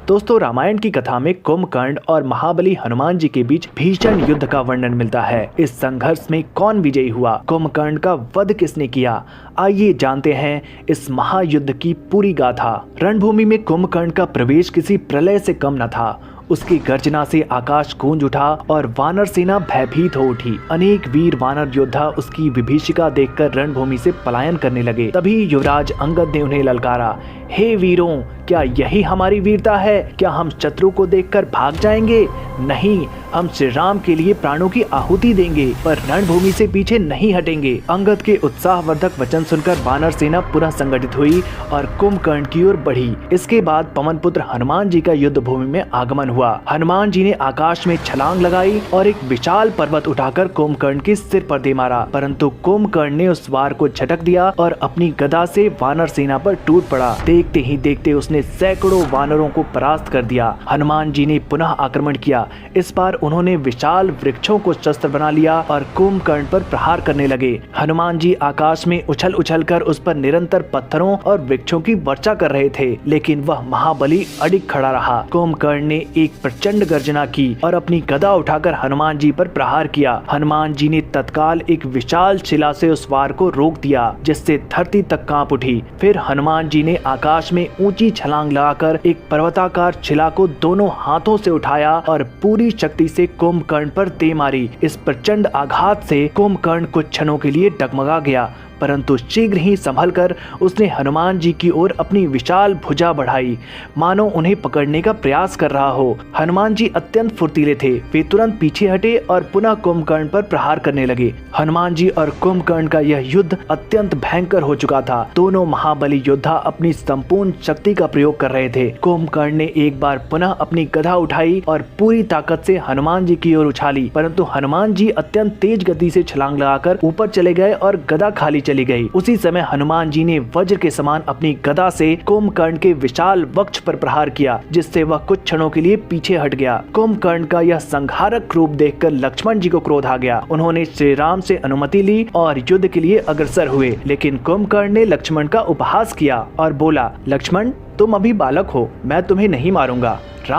दोस्तों, रामायण की कथा में कुंभकर्ण और महाबली हनुमान जी के बीच भीषण युद्ध का वर्णन मिलता है। इस संघर्ष में कौन विजयी हुआ, कुंभकर्ण का वध किसने किया, आइए जानते हैं इस महायुद्ध की पूरी गाथा। रणभूमि में कुंभकर्ण का प्रवेश किसी प्रलय से कम न था। उसकी गर्जना से आकाश गूंज उठा और वानर सेना भयभीत हो उठी। अनेक वीर वानर योद्धा उसकी विभीषिका देखकर रणभूमि से पलायन करने लगे। तभी युवराज अंगद ने उन्हें ललकारा, हे वीरों, क्या यही हमारी वीरता है? क्या हम शत्रु को देखकर भाग जाएंगे? नहीं, हम श्री राम के लिए प्राणों की आहुति देंगे, पर रणभूमि से पीछे नहीं हटेंगे। अंगद के उत्साहवर्धक वचन सुनकर वानर सेना पुनः संगठित हुई और कुंभकर्ण की ओर बढ़ी। इसके बाद पवन पुत्र हनुमान जी का युद्ध भूमि में आगमन हुआ। हनुमान जी ने आकाश में छलांग लगाई और एक विशाल पर्वत उठाकर कुंभकर्ण के सिर पर दे मारा, परंतु कुंभकर्ण ने उस वार को झटक दिया और अपनी गदा से वानर सेना पर टूट पड़ा। देखते ही देखते उसने सैकड़ों वानरों को परास्त कर दिया। हनुमान जी ने पुनः आक्रमण किया। इस बार उन्होंने विशाल वृक्षों को शस्त्र बना लिया और कुंभकर्ण पर प्रहार करने लगे। हनुमान जी आकाश में उछल उछल कर उस पर निरंतर पत्थरों और वृक्षों की वर्षा कर रहे थे, लेकिन वह महाबली अडिग खड़ा रहा। कुंभकर्ण ने एक प्रचंड गर्जना की और अपनी गदा उठाकर हनुमान जी पर प्रहार किया। हनुमान जी ने तत्काल एक विशाल शिला से उस वार को रोक दिया, जिससे धरती तक कांप उठी। फिर हनुमान जी ने आकाश में ऊंची छलांग लगाकर एक पर्वताकार शिला को दोनों हाथों से उठाया और पूरी शक्ति से कुंभकर्ण पर दे मारी। इस प्रचंड आघात से कुंभकर्ण कुछ क्षणों के लिए डगमगा गया, परंतु शीघ्र ही संभलकर उसने हनुमान जी की ओर अपनी विशाल भुजा बढ़ाई, मानो उन्हें पकड़ने का प्रयास कर रहा हो। हनुमान जी अत्यंत फुर्तीले थे। वे तुरंत पीछे हटे और पुनः कुंभकर्ण पर प्रहार करने लगे। हनुमान जी और कुंभकर्ण का यह युद्ध अत्यंत भयंकर हो चुका था। दोनों महाबली योद्धा अपनी संपूर्ण शक्ति का प्रयोग कर रहे थे। कुंभकर्ण ने एक बार पुनः अपनी गदा उठाई और पूरी ताकत से हनुमान जी की ओर उछाली, परंतु हनुमान जी अत्यंत तेज गति से छलांग लगाकर ऊपर चले गए और गदा खाली चली गई। उसी समय हनुमान जी ने वज्र के समान अपनी गदा से कुंभकर्ण के विशाल वक्ष पर प्रहार किया, जिससे वह कुछ क्षणों के लिए पीछे हट गया। कुंभकर्ण का यह संहारक रूप देखकर लक्ष्मण जी को क्रोध आ गया। उन्होंने श्री राम से अनुमति ली और युद्ध के लिए अग्रसर हुए, लेकिन कुंभकर्ण ने लक्ष्मण का उपहास किया और बोला, लक्ष्मण, तुम अभी बालक हो, मैं तुम्हें नहीं मारूंगा।